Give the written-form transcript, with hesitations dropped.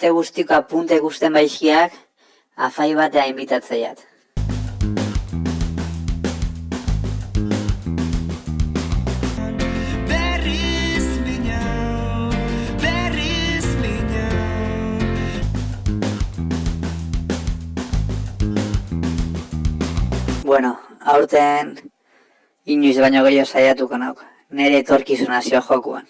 beste guztiko apunte gusten baixiak, afai batea inbitatzeiat. Bueno, aurten inoiz baino gehiago saiatuko nauk, nire etorkizuna zio jokuan.